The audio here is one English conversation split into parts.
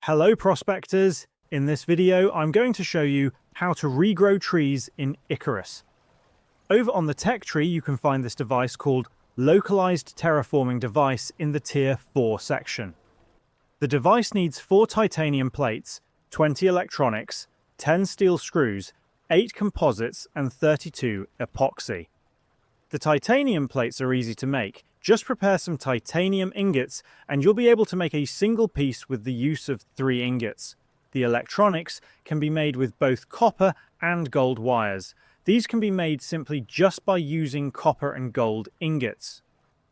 Hello prospectors! In this video I'm going to show you how to regrow trees in Icarus. Over on the tech tree you can find this device called Localized Terraforming Device in the Tier 4 section. The device needs 4 titanium plates, 20 electronics, 10 steel screws, 8 composites and 32 epoxy. The titanium plates are easy to make. Just prepare some titanium ingots and you'll be able to make a single piece with the use of 3 ingots. The electronics can be made with both copper and gold wires. These can be made simply just by using copper and gold ingots.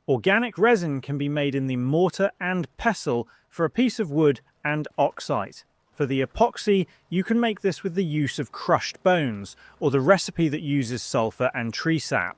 Organic resin can be made in the mortar and pestle for a piece of wood and oxide. For the epoxy, you can make this with the use of crushed bones or the recipe that uses sulfur and tree sap.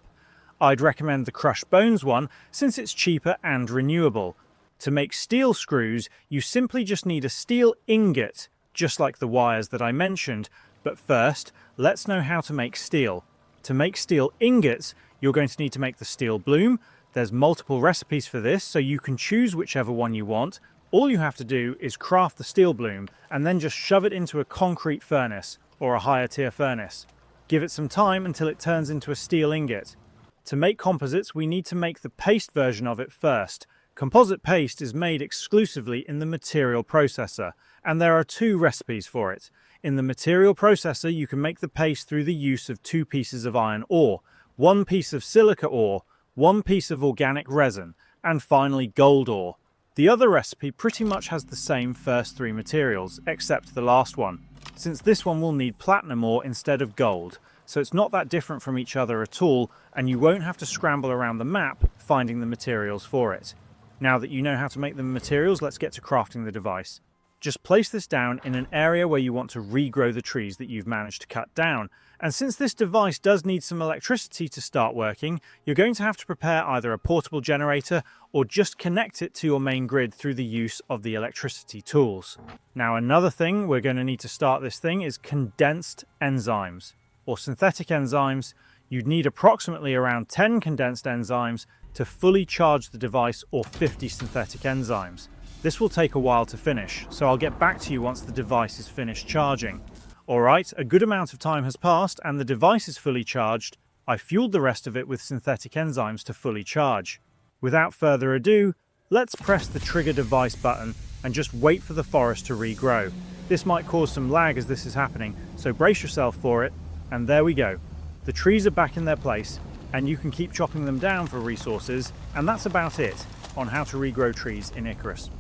I'd recommend the crushed bones one since it's cheaper and renewable. To make steel screws, you simply just need a steel ingot, just like the wires that I mentioned. But first, let's know how to make steel. To make steel ingots, you're going to need to make the steel bloom. There's multiple recipes for this, so you can choose whichever one you want. All you have to do is craft the steel bloom and then just shove it into a concrete furnace or a higher tier furnace. Give it some time until it turns into a steel ingot. To make composites, we need to make the paste version of it first. Composite paste is made exclusively in the material processor, and there are 2 recipes for it. In the material processor, you can make the paste through the use of 2 pieces of iron ore, 1 piece of silica ore, 1 piece of organic resin, and finally gold ore. The other recipe pretty much has the same first 3 materials, except the last one, since this one will need platinum ore instead of gold. So it's not that different from each other at all, and you won't have to scramble around the map finding the materials for it. Now that you know how to make the materials, let's get to crafting the device. Just place this down in an area where you want to regrow the trees that you've managed to cut down. And since this device does need some electricity to start working, you're going to have to prepare either a portable generator or just connect it to your main grid through the use of the electricity tools. Now another thing we're going to need to start this thing is condensed enzymes, or synthetic enzymes. You'd need approximately around 10 condensed enzymes to fully charge the device, or 50 synthetic enzymes. This will take a while to finish, so I'll get back to you once the device is finished charging. Alright, a good amount of time has passed and the device is fully charged. I fueled the rest of it with synthetic enzymes to fully charge. Without further ado, let's press the trigger device button and just wait for the forest to regrow. This might cause some lag as this is happening, so brace yourself for it. And there we go. The trees are back in their place, and you can keep chopping them down for resources, and that's about it on how to regrow trees in Icarus.